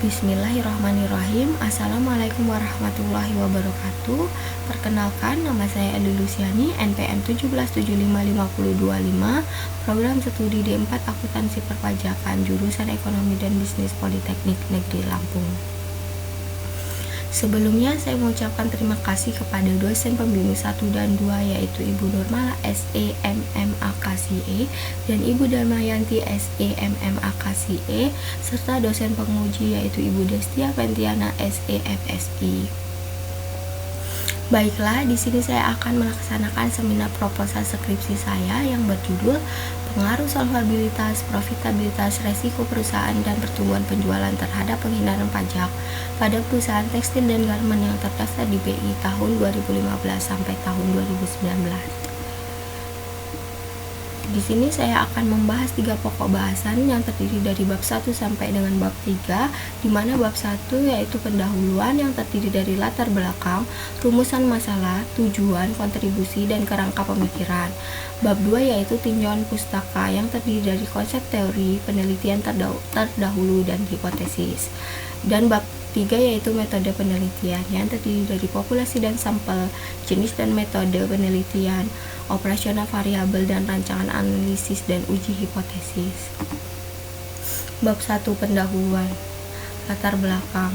Bismillahirrahmanirrahim. Assalamualaikum warahmatullahi wabarakatuh. Perkenalkan, nama saya Eli Luciani, NPM 17755025, program studi D4 Akuntansi Perpajakan, jurusan Ekonomi dan Bisnis Politeknik Negeri Lampung. Sebelumnya saya mengucapkan terima kasih kepada dosen pembimbing 1 dan 2 yaitu Ibu Nurmala SEMMA-KSIE dan Ibu Damayanti SEMMA-KSIE serta dosen penguji yaitu Ibu Destia Pentiana SEFSI. Baiklah, di sini saya akan melaksanakan seminar proposal skripsi saya yang berjudul Pengaruh Solvabilitas, Profitabilitas, Resiko Perusahaan dan Pertumbuhan Penjualan terhadap Penghindaran Pajak pada perusahaan tekstil dan garmen yang terdaftar di BI tahun 2015 sampai tahun 2019. Di sini saya akan membahas 3 pokok bahasan yang terdiri dari bab 1 sampai dengan bab 3, di mana bab 1 yaitu pendahuluan yang terdiri dari latar belakang, rumusan masalah, tujuan, kontribusi, dan kerangka pemikiran. Bab 2 yaitu tinjauan pustaka yang terdiri dari konsep teori, penelitian terdahulu, dan hipotesis. Dan bab 3 yaitu metode penelitian yang terdiri dari populasi dan sampel, jenis dan metode penelitian, operasional variabel dan rancangan analisis dan uji hipotesis. Bab 1 pendahuluan. Latar belakang.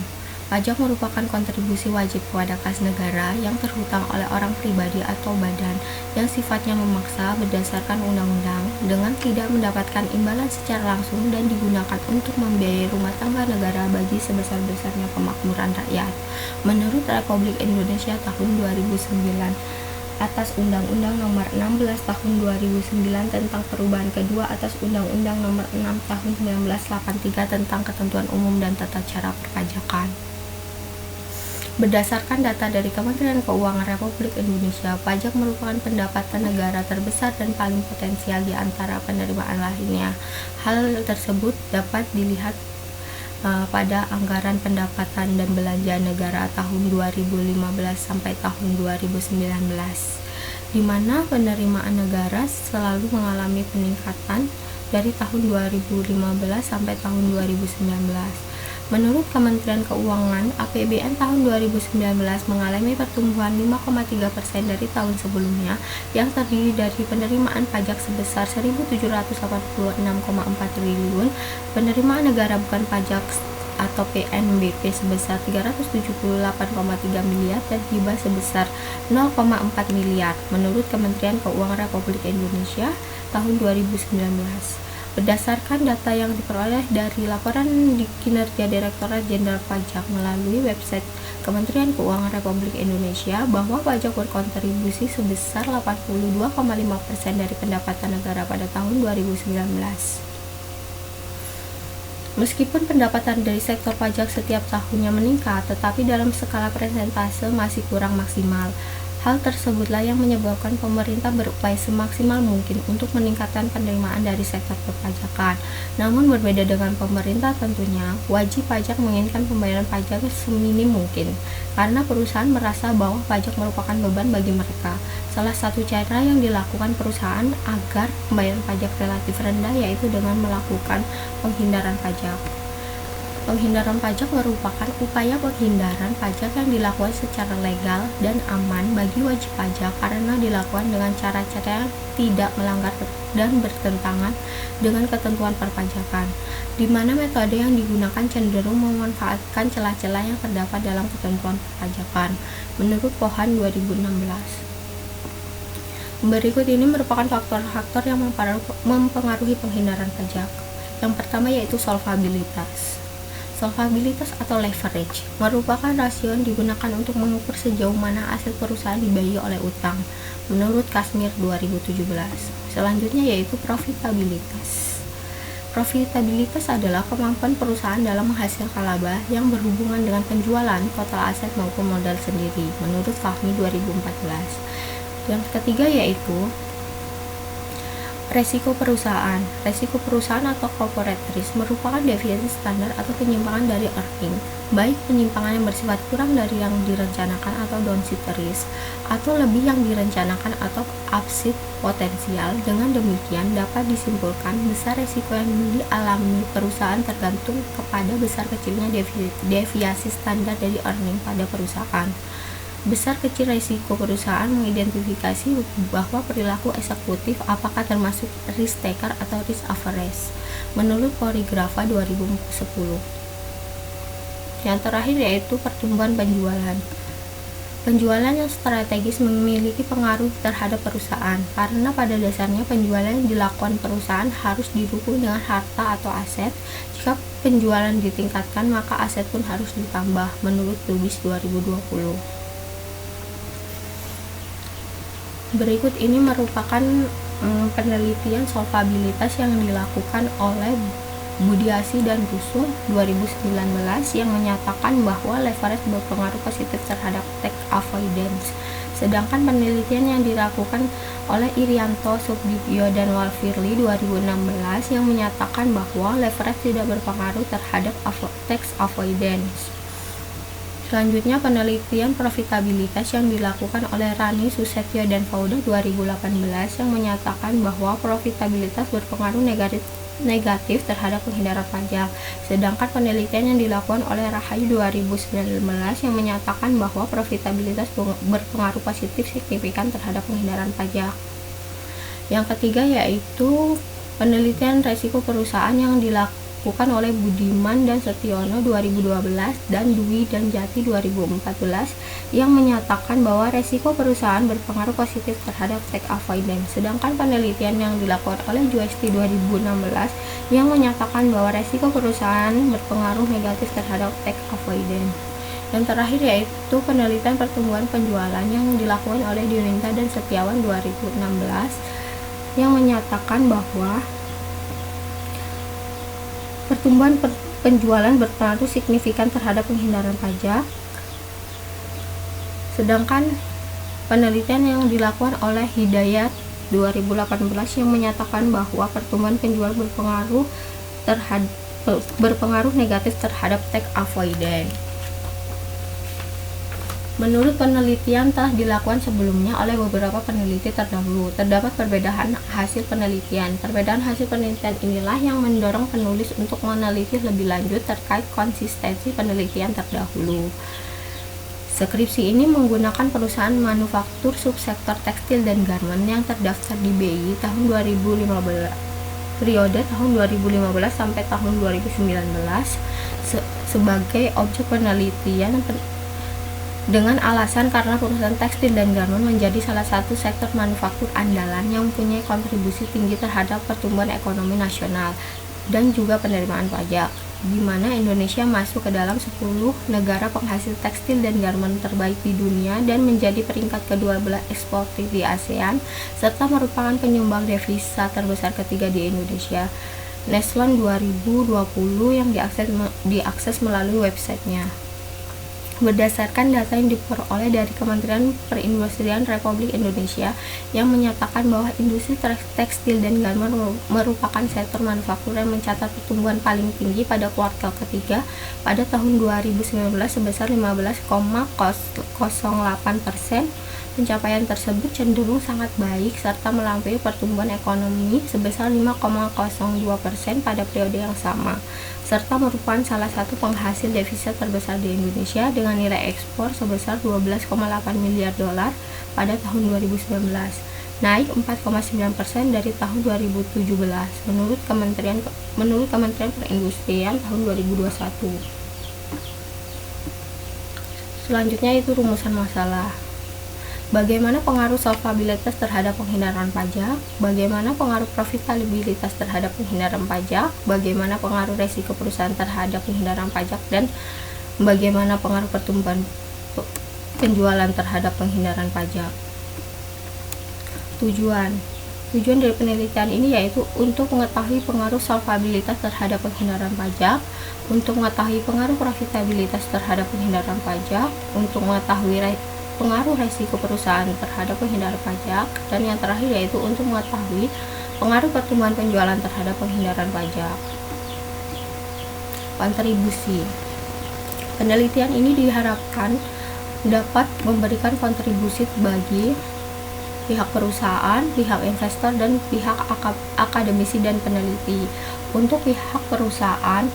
Pajak merupakan kontribusi wajib kepada kas negara yang terhutang oleh orang pribadi atau badan yang sifatnya memaksa berdasarkan undang-undang dengan tidak mendapatkan imbalan secara langsung dan digunakan untuk membiayai rumah tangga negara bagi sebesar-besarnya kemakmuran rakyat. Menurut Republik Indonesia tahun 2009 atas Undang-Undang Nomor 16 Tahun 2009 tentang perubahan kedua atas Undang-Undang Nomor 6 Tahun 1983 tentang Ketentuan Umum dan Tata Cara Perpajakan. Berdasarkan data dari Kementerian Keuangan Republik Indonesia, pajak merupakan pendapatan negara terbesar dan paling potensial di antara penerimaan lainnya. Hal tersebut dapat dilihat pada anggaran pendapatan dan belanja negara tahun 2015 sampai tahun 2019, di mana penerimaan negara selalu mengalami peningkatan dari tahun 2015 sampai tahun 2019. Menurut Kementerian Keuangan, APBN tahun 2019 mengalami pertumbuhan 5,3% dari tahun sebelumnya yang terdiri dari penerimaan pajak sebesar 1.786,4 triliun, penerimaan negara bukan pajak atau PNBP sebesar 378,3 miliar dan hibah sebesar 0,4 miliar menurut Kementerian Keuangan Republik Indonesia tahun 2019. Berdasarkan data yang diperoleh dari laporan kinerja Direktorat Jenderal Pajak melalui website Kementerian Keuangan Republik Indonesia bahwa pajak berkontribusi sebesar 82,5% dari pendapatan negara pada tahun 2019. Meskipun pendapatan dari sektor pajak setiap tahunnya meningkat, tetapi dalam skala persentase masih kurang maksimal. Hal tersebutlah yang menyebabkan pemerintah berupaya semaksimal mungkin untuk meningkatkan penerimaan dari sektor perpajakan. Namun berbeda dengan pemerintah tentunya, wajib pajak menginginkan pembayaran pajak seminim mungkin, karena perusahaan merasa bahwa pajak merupakan beban bagi mereka. Salah satu cara yang dilakukan perusahaan agar pembayaran pajak relatif rendah yaitu dengan melakukan penghindaran pajak. Penghindaran pajak merupakan upaya penghindaran pajak yang dilakukan secara legal dan aman bagi wajib pajak karena dilakukan dengan cara-cara yang tidak melanggar dan bertentangan dengan ketentuan perpajakan, di mana metode yang digunakan cenderung memanfaatkan celah-celah yang terdapat dalam ketentuan perpajakan, menurut Pohan 2016. Berikut ini merupakan faktor-faktor yang mempengaruhi penghindaran pajak. Yang pertama yaitu solvabilitas. Solvabilitas atau leverage merupakan rasio yang digunakan untuk mengukur sejauh mana aset perusahaan dibiayai oleh utang, menurut Kashmir 2017. Selanjutnya yaitu profitabilitas. Profitabilitas adalah kemampuan perusahaan dalam menghasilkan laba yang berhubungan dengan penjualan, total aset maupun modal sendiri, menurut Fahmi 2014. Yang ketiga yaitu Resiko perusahaan. Resiko perusahaan atau corporate risk merupakan deviasi standar atau penyimpangan dari earning, baik penyimpangan yang bersifat kurang dari yang direncanakan atau downside risk, atau lebih yang direncanakan atau upside potensial. Dengan demikian, dapat disimpulkan besar resiko yang dialami perusahaan tergantung kepada besar kecilnya deviasi standar dari earning pada perusahaan. Besar kecil risiko perusahaan mengidentifikasi bahwa perilaku eksekutif apakah termasuk risk taker atau risk averse menurut Polygrapha 2010. Yang terakhir yaitu pertumbuhan penjualan. Penjualan yang strategis memiliki pengaruh terhadap perusahaan karena pada dasarnya penjualan yang dilakukan perusahaan harus didukung dengan harta atau aset. Jika penjualan ditingkatkan, maka aset pun harus ditambah menurut Lewis 2020. Berikut ini merupakan penelitian solvabilitas yang dilakukan oleh Budiasi dan Rusum 2019 yang menyatakan bahwa leverage berpengaruh positif terhadap tax avoidance. Sedangkan penelitian yang dilakukan oleh Irianto, Subdivio, dan Walfirli 2016 yang menyatakan bahwa leverage tidak berpengaruh terhadap tax avoidance. Selanjutnya, penelitian profitabilitas yang dilakukan oleh Rani, Susetio, dan Fauda 2018 yang menyatakan bahwa profitabilitas berpengaruh negatif terhadap penghindaran pajak. Sedangkan penelitian yang dilakukan oleh Rahayu 2019 yang menyatakan bahwa profitabilitas berpengaruh positif signifikan terhadap penghindaran pajak. Yang ketiga yaitu penelitian resiko perusahaan yang dilakukan oleh Budiman dan Setiono 2012 dan Dwi dan Jati 2014 yang menyatakan bahwa resiko perusahaan berpengaruh positif terhadap tax avoidance. Sedangkan penelitian yang dilakukan oleh Juesti 2016 yang menyatakan bahwa resiko perusahaan berpengaruh negatif terhadap tax avoidance. Dan terakhir yaitu penelitian pertumbuhan penjualan yang dilakukan oleh Dionita dan Setiawan 2016 yang menyatakan bahwa pertumbuhan penjualan berpengaruh signifikan terhadap penghindaran pajak. Sedangkan penelitian yang dilakukan oleh Hidayat 2018 yang menyatakan bahwa pertumbuhan penjualan berpengaruh negatif terhadap tax avoidance. Menurut penelitian telah dilakukan sebelumnya oleh beberapa peneliti terdahulu, terdapat perbedaan hasil penelitian. Perbedaan hasil penelitian inilah yang mendorong penulis untuk meneliti lebih lanjut terkait konsistensi penelitian terdahulu. Skripsi ini menggunakan perusahaan manufaktur subsektor tekstil dan garmen yang terdaftar di BI tahun 2015, periode tahun 2015 sampai tahun 2019 sebagai objek penelitian dengan alasan karena perusahaan tekstil dan garmen menjadi salah satu sektor manufaktur andalan yang mempunyai kontribusi tinggi terhadap pertumbuhan ekonomi nasional dan juga penerimaan pajak, di mana Indonesia masuk ke dalam 10 negara penghasil tekstil dan garmen terbaik di dunia dan menjadi peringkat ke-12 eksportir di ASEAN, serta merupakan penyumbang devisa terbesar ketiga di Indonesia. Neslon 2020 yang diakses melalui websitenya. Berdasarkan data yang diperoleh dari Kementerian Perindustrian Republik Indonesia yang menyatakan bahwa industri tekstil dan garmen merupakan sektor manufaktur yang mencatat pertumbuhan paling tinggi pada kuartal ketiga pada tahun 2019 sebesar 15,08%. Pencapaian tersebut cenderung sangat baik serta melampaui pertumbuhan ekonomi sebesar 5,02% pada periode yang sama, serta merupakan salah satu penghasil devisa terbesar di Indonesia dengan nilai ekspor sebesar 12,8 miliar dolar pada tahun 2019, naik 4,9% dari tahun 2017 menurut Kementerian Perindustrian tahun 2021. Selanjutnya itu rumusan masalah. Bagaimana pengaruh solvabilitas terhadap penghindaran pajak? Bagaimana pengaruh profitabilitas terhadap penghindaran pajak? Bagaimana pengaruh resiko perusahaan terhadap penghindaran pajak? Dan bagaimana pengaruh pertumbuhan penjualan terhadap penghindaran pajak? Tujuan dari penelitian ini yaitu untuk mengetahui pengaruh solvabilitas terhadap penghindaran pajak, untuk mengetahui pengaruh profitabilitas terhadap penghindaran pajak, untuk mengetahui pengaruh resiko perusahaan terhadap penghindaran pajak, dan yang terakhir yaitu untuk mengetahui Pengaruh pertumbuhan penjualan terhadap penghindaran pajak. Kontribusi. Penelitian ini diharapkan dapat memberikan kontribusi bagi pihak perusahaan, pihak investor, dan pihak akademisi dan peneliti. Untuk pihak perusahaan,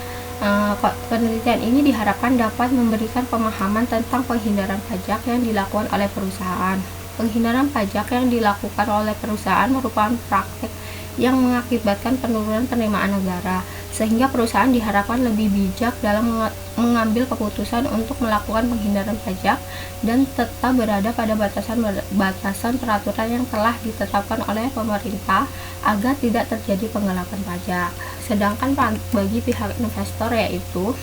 penelitian ini diharapkan dapat memberikan pemahaman tentang penghindaran pajak yang dilakukan oleh perusahaan. Penghindaran pajak yang dilakukan oleh perusahaan merupakan praktik yang mengakibatkan penurunan penerimaan negara, sehingga perusahaan diharapkan lebih bijak dalam mengambil keputusan untuk melakukan penghindaran pajak dan tetap berada pada batasan peraturan yang telah ditetapkan oleh pemerintah agar tidak terjadi penggelapan pajak. Sedangkan bagi pihak investor, yaitu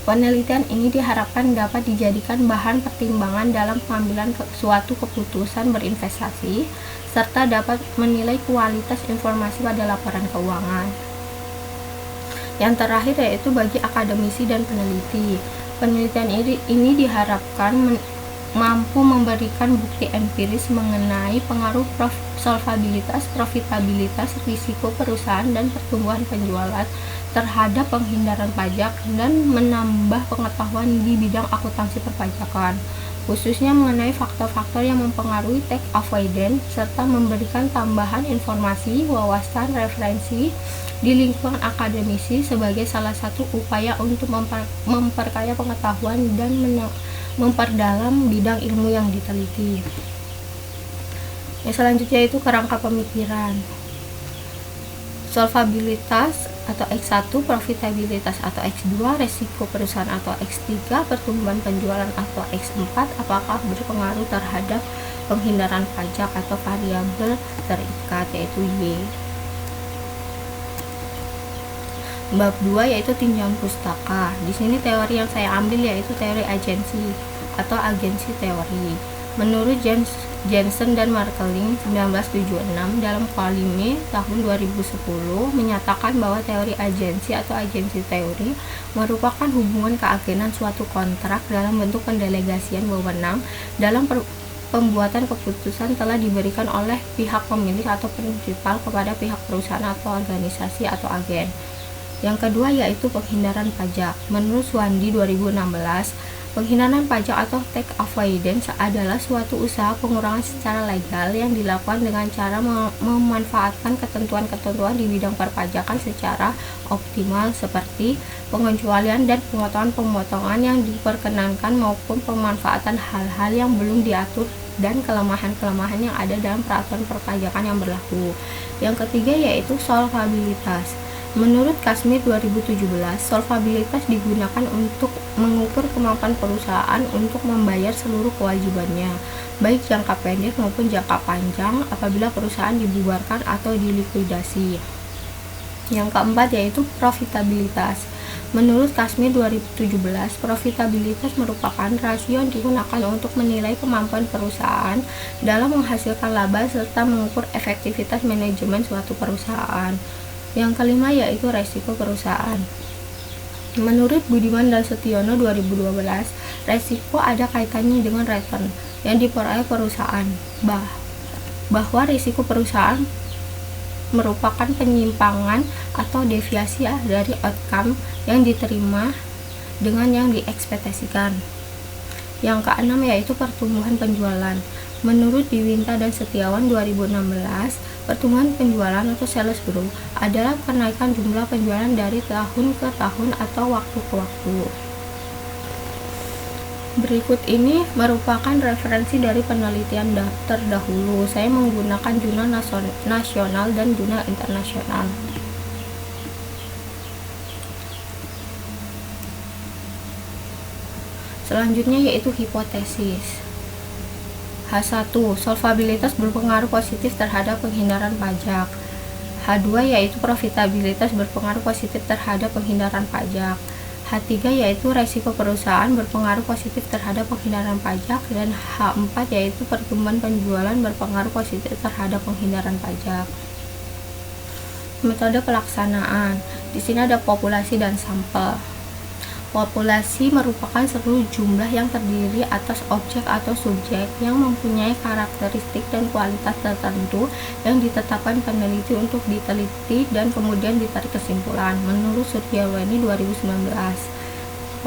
penelitian ini diharapkan dapat dijadikan bahan pertimbangan dalam pengambilan suatu keputusan berinvestasi, serta dapat menilai kualitas informasi pada laporan keuangan. Yang terakhir yaitu bagi akademisi dan peneliti. Penelitian ini diharapkan mampu memberikan bukti empiris mengenai pengaruh solvabilitas, profitabilitas, risiko perusahaan, dan pertumbuhan penjualan terhadap penghindaran pajak, dan menambah pengetahuan di bidang akuntansi perpajakan, khususnya mengenai faktor-faktor yang mempengaruhi tax avoidance, serta memberikan tambahan informasi, wawasan, referensi di lingkungan akademisi sebagai salah satu upaya untuk memperkaya pengetahuan dan memperdalam bidang ilmu yang diteliti. Yang selanjutnya itu kerangka pemikiran. Solvabilitas atau X1, profitabilitas atau X2, resiko perusahaan atau X3, pertumbuhan penjualan atau X4, apakah berpengaruh terhadap penghindaran pajak atau variabel terikat, yaitu Y. Bab 2 yaitu tinjauan pustaka. Di sini teori yang saya ambil yaitu teori agensi atau agensi teori. Menurut Jensen dan Markeling 1976 dalam Kolime tahun 2010 menyatakan bahwa teori agensi atau agensi teori merupakan hubungan keagenan suatu kontrak dalam bentuk pendelegasian wewenang dalam pembuatan keputusan telah diberikan oleh pihak pemilik atau prinsipal kepada pihak perusahaan atau organisasi atau agen. Yang kedua yaitu penghindaran pajak. Menurut Swandi 2016, penghindaran pajak atau tax avoidance adalah suatu usaha pengurangan secara legal yang dilakukan dengan cara memanfaatkan ketentuan-ketentuan di bidang perpajakan secara optimal, seperti pengecualian dan pemotongan yang diperkenankan maupun pemanfaatan hal-hal yang belum diatur dan kelemahan-kelemahan yang ada dalam peraturan perpajakan yang berlaku. Yang ketiga yaitu solvabilitas. Menurut Kasmir 2017, solvabilitas digunakan untuk mengukur kemampuan perusahaan untuk membayar seluruh kewajibannya, baik jangka pendek maupun jangka panjang apabila perusahaan dibubarkan atau dilikuidasi. Yang keempat yaitu profitabilitas. Menurut Kasmir 2017, profitabilitas merupakan rasio yang digunakan untuk menilai kemampuan perusahaan dalam menghasilkan laba serta mengukur efektivitas manajemen suatu perusahaan. Yang kelima yaitu resiko perusahaan. Menurut Budiman dan Setiono 2012, resiko ada kaitannya dengan return yang diperoleh perusahaan, bahwa risiko perusahaan merupakan penyimpangan atau deviasi dari outcome yang diterima dengan yang diekspektasikan. Yang keenam yaitu pertumbuhan penjualan. Menurut Diwinta dan Setiawan 2016, pertumbuhan penjualan atau sales growth adalah kenaikan jumlah penjualan dari tahun ke tahun atau waktu ke waktu. Berikut ini merupakan referensi dari penelitian terdahulu. Saya menggunakan jurnal nasional dan jurnal internasional. Selanjutnya yaitu hipotesis. H1. Solvabilitas berpengaruh positif terhadap penghindaran pajak. H2 yaitu profitabilitas berpengaruh positif terhadap penghindaran pajak. H3 yaitu resiko perusahaan berpengaruh positif terhadap penghindaran pajak, dan H4 yaitu pertumbuhan penjualan berpengaruh positif terhadap penghindaran pajak. Metode pelaksanaan. Di sini ada populasi dan sampel. Populasi merupakan seluruh jumlah yang terdiri atas objek atau subjek yang mempunyai karakteristik dan kualitas tertentu yang ditetapkan peneliti untuk diteliti dan kemudian ditarik kesimpulan. Menurut Suryaweni 2019,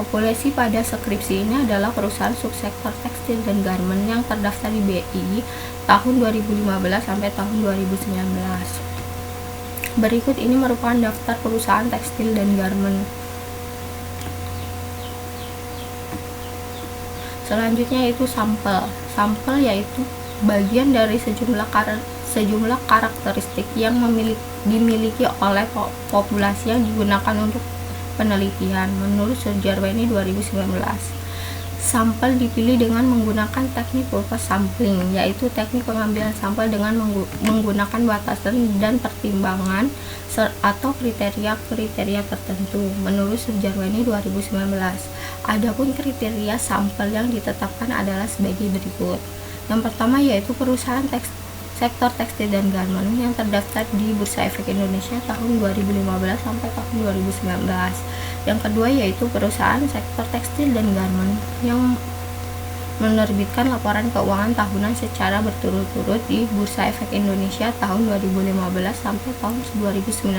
populasi pada skripsi ini adalah perusahaan subsektor tekstil dan garmen yang terdaftar di BI tahun 2015 sampai tahun 2019. Berikut ini merupakan daftar perusahaan tekstil dan garmen. Selanjutnya yaitu sampel. Sampel yaitu bagian dari sejumlah karakteristik yang dimiliki oleh populasi yang digunakan untuk penelitian. Menurut Suryaweni 2019, sampel dipilih dengan menggunakan teknik purpose sampling, yaitu teknik pengambilan sampel dengan menggunakan batasan dan pertimbangan atau kriteria-kriteria tertentu. Menurut Suryaweni 2019, adapun kriteria sampel yang ditetapkan adalah sebagai berikut. Yang pertama yaitu perusahaan sektor tekstil dan garmen yang terdaftar di Bursa Efek Indonesia tahun 2015 sampai tahun 2019. Yang kedua yaitu perusahaan sektor tekstil dan garmen yang menerbitkan laporan keuangan tahunan secara berturut-turut di Bursa Efek Indonesia tahun 2015 sampai tahun 2019.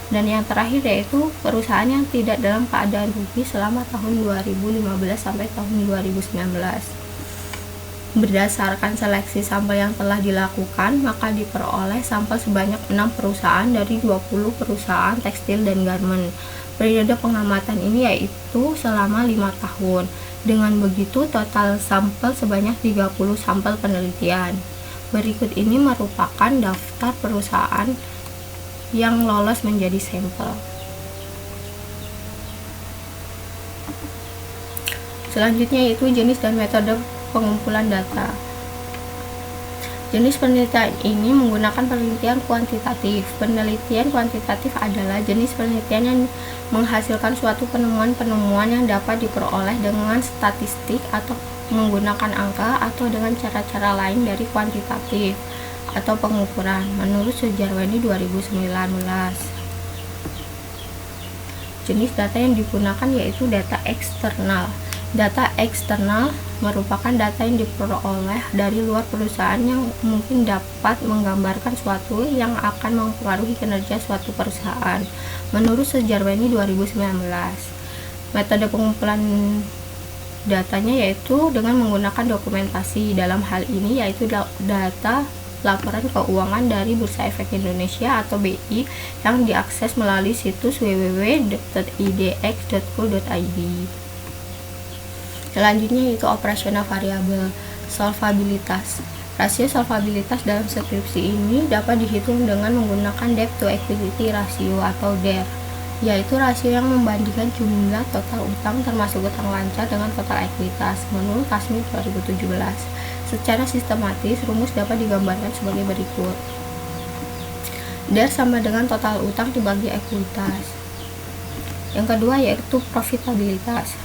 Dan yang terakhir yaitu perusahaan yang tidak dalam keadaan rugi selama tahun 2015 sampai tahun 2019. Berdasarkan seleksi sampel yang telah dilakukan, maka diperoleh sampel sebanyak 6 perusahaan dari 20 perusahaan tekstil dan garmen. Periode pengamatan ini yaitu selama 5 tahun. Dengan begitu, total sampel sebanyak 30 sampel penelitian. Berikut ini merupakan daftar perusahaan yang lolos menjadi sampel. Selanjutnya yaitu jenis dan metode pengumpulan data. Jenis penelitian ini menggunakan penelitian kuantitatif. Penelitian kuantitatif adalah jenis penelitian yang menghasilkan suatu penemuan-penemuan yang dapat diperoleh dengan statistik atau menggunakan angka atau dengan cara-cara lain dari kuantitatif atau pengukuran. Menurut Suryaweni 2019, jenis data yang digunakan yaitu data eksternal. Data eksternal merupakan data yang diperoleh dari luar perusahaan yang mungkin dapat menggambarkan suatu yang akan mempengaruhi kinerja suatu perusahaan. Menurut Suryaweni 2019, metode pengumpulan datanya yaitu dengan menggunakan dokumentasi. Dalam hal ini yaitu data laporan keuangan dari Bursa Efek Indonesia atau BI yang diakses melalui situs www.idx.co.id. Selanjutnya yaitu operasional variabel. Solvabilitas. Rasio solvabilitas dalam skripsi ini dapat dihitung dengan menggunakan debt to equity ratio atau DER, yaitu rasio yang membandingkan jumlah total utang termasuk utang lancar dengan total ekuitas. Menurut Kasmi 2017, secara sistematis rumus dapat digambarkan sebagai berikut. DER sama dengan total utang dibagi ekuitas. Yang kedua yaitu profitabilitas.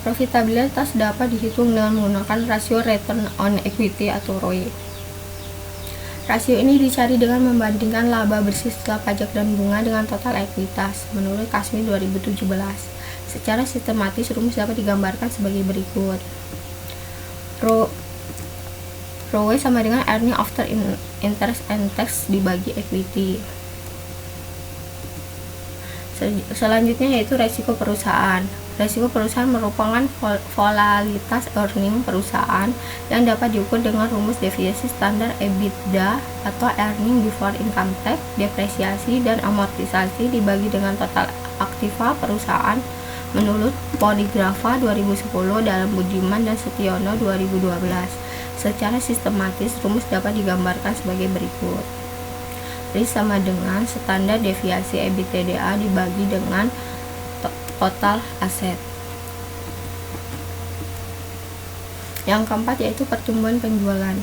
Profitabilitas dapat dihitung dengan menggunakan rasio return on equity atau ROE. Rasio ini dicari dengan membandingkan laba bersih setelah pajak dan bunga dengan total ekuitas. Menurut Kasmi 2017, secara sistematis rumus dapat digambarkan sebagai berikut. ROE sama dengan earning after interest and tax dibagi equity. Selanjutnya yaitu resiko perusahaan. Resiko perusahaan merupakan volatilitas earning perusahaan yang dapat diukur dengan rumus deviasi standar EBITDA atau earning before income tax, depresiasi dan amortisasi dibagi dengan total aktiva perusahaan menurut Poligrafa 2010 dalam Budiman dan Setiono 2012. Secara sistematis rumus dapat digambarkan sebagai berikut. RIS sama dengan standar deviasi EBITDA dibagi dengan total aset. Yang keempat yaitu pertumbuhan penjualan.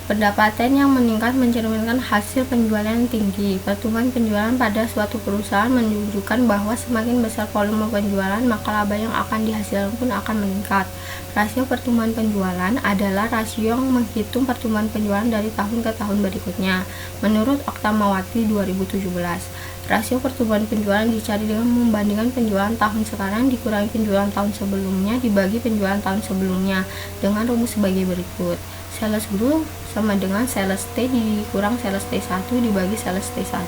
Pendapatan yang meningkat mencerminkan hasil penjualan yang tinggi. Pertumbuhan penjualan pada suatu perusahaan menunjukkan bahwa semakin besar volume penjualan, maka laba yang akan dihasilkan pun akan meningkat. Rasio pertumbuhan penjualan adalah rasio yang menghitung pertumbuhan penjualan dari tahun ke tahun berikutnya. Menurut Oktamawati 2017, Rasio pertumbuhan penjualan dicari dengan membandingkan penjualan tahun sekarang dikurangi penjualan tahun sebelumnya dibagi penjualan tahun sebelumnya dengan rumus sebagai berikut. Sales growth sama dengan sales T dikurang sales T1 dibagi sales T1.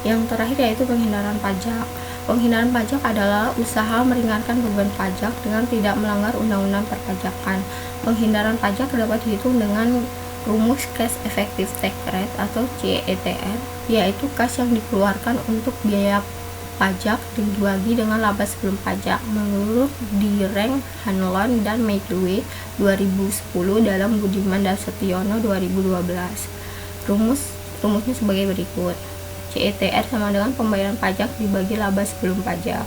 Yang terakhir yaitu penghindaran pajak. Penghindaran pajak adalah usaha meringankan beban pajak dengan tidak melanggar undang-undang perpajakan. Penghindaran pajak dapat dihitung dengan rumus cash effective tax rate atau CETR, yaitu kas yang dikeluarkan untuk biaya pajak dibagi dengan laba sebelum pajak menurut Direng, Hanlon, dan McLeod 2010 dalam Budiman dan Setiono 2012. Rumusnya sebagai berikut. CETR sama dengan pembayaran pajak dibagi laba sebelum pajak.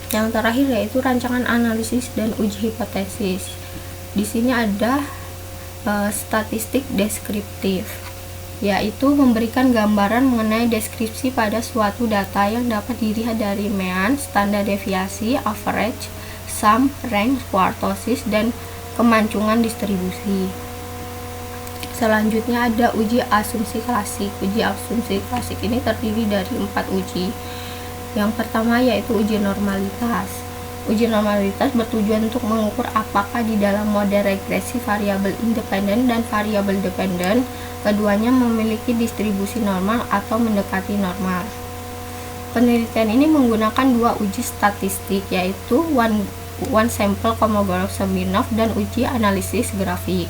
Yang terakhir yaitu rancangan analisis dan uji hipotesis. Di sini ada statistik deskriptif, yaitu memberikan gambaran mengenai deskripsi pada suatu data yang dapat dilihat dari mean, standar deviasi, average, sum, range, kurtosis, dan kemancungan distribusi. Selanjutnya ada uji asumsi klasik. Uji asumsi klasik ini terdiri dari 4 uji. Yang pertama yaitu uji normalitas. Uji normalitas bertujuan untuk mengukur apakah di dalam model regresi variabel independen dan variabel dependen keduanya memiliki distribusi normal atau mendekati normal. Penelitian ini menggunakan 2 uji statistik yaitu one sample Kolmogorov-Smirnov dan uji analisis grafik.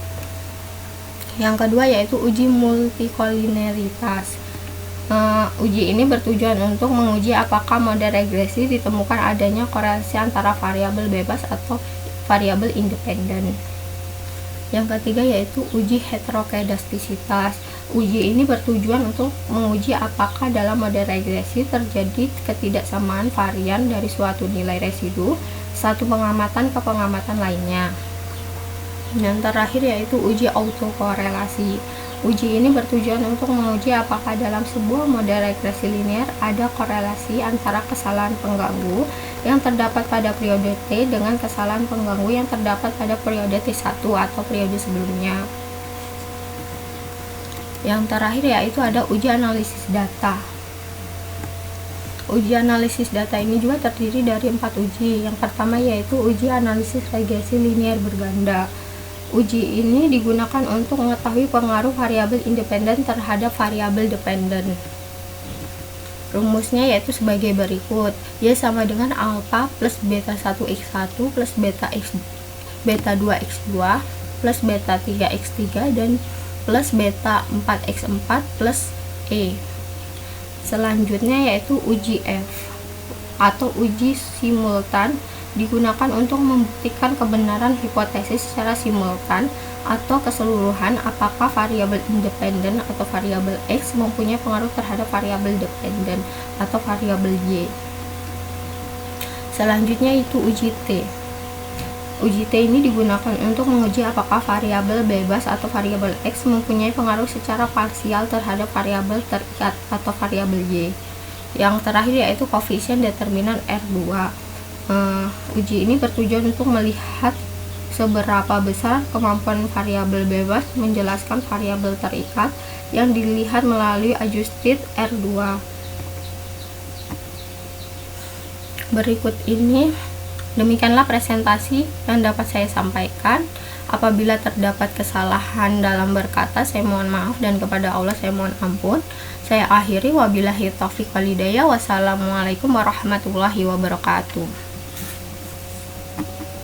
Yang kedua yaitu uji multikolineritas. Uji ini bertujuan untuk menguji apakah model regresi ditemukan adanya korelasi antara variabel bebas atau variabel independen. Yang ketiga yaitu uji heterokedastisitas. Uji ini bertujuan untuk menguji apakah dalam model regresi terjadi ketidaksamaan varian dari suatu nilai residu satu pengamatan ke pengamatan lainnya. Yang terakhir yaitu uji autokorelasi. Uji ini bertujuan untuk menguji apakah dalam sebuah model regresi linear ada korelasi antara kesalahan pengganggu yang terdapat pada periode T dengan kesalahan pengganggu yang terdapat pada periode T1 atau periode sebelumnya. Yang terakhir yaitu ada uji analisis data. Uji analisis data ini juga terdiri dari 4 uji. Yang pertama yaitu uji analisis regresi linear berganda. Uji ini digunakan untuk mengetahui pengaruh variabel independen terhadap variabel dependen. Rumusnya yaitu sebagai berikut. Y sama dengan alfa plus beta 1x1 plus beta 2x2 plus beta 3x3 dan plus beta 4x4 plus E. Selanjutnya yaitu uji F atau uji simultan digunakan untuk membuktikan kebenaran hipotesis secara simultan atau keseluruhan apakah variabel independen atau variabel X mempunyai pengaruh terhadap variabel dependen atau variabel Y. Selanjutnya itu uji T. Uji T ini digunakan untuk menguji apakah variabel bebas atau variabel X mempunyai pengaruh secara parsial terhadap variabel terikat atau variabel Y. Yang terakhir yaitu koefisien determinan R2. Uji ini bertujuan untuk melihat seberapa besar kemampuan variabel bebas menjelaskan variabel terikat yang dilihat melalui adjusted R2. Berikut ini demikianlah presentasi yang dapat saya sampaikan. Apabila terdapat kesalahan dalam berkata, saya mohon maaf dan kepada Allah saya mohon ampun. Saya akhiri wabillahi taufiq wal hidayah. Wassalamualaikum warahmatullahi wabarakatuh.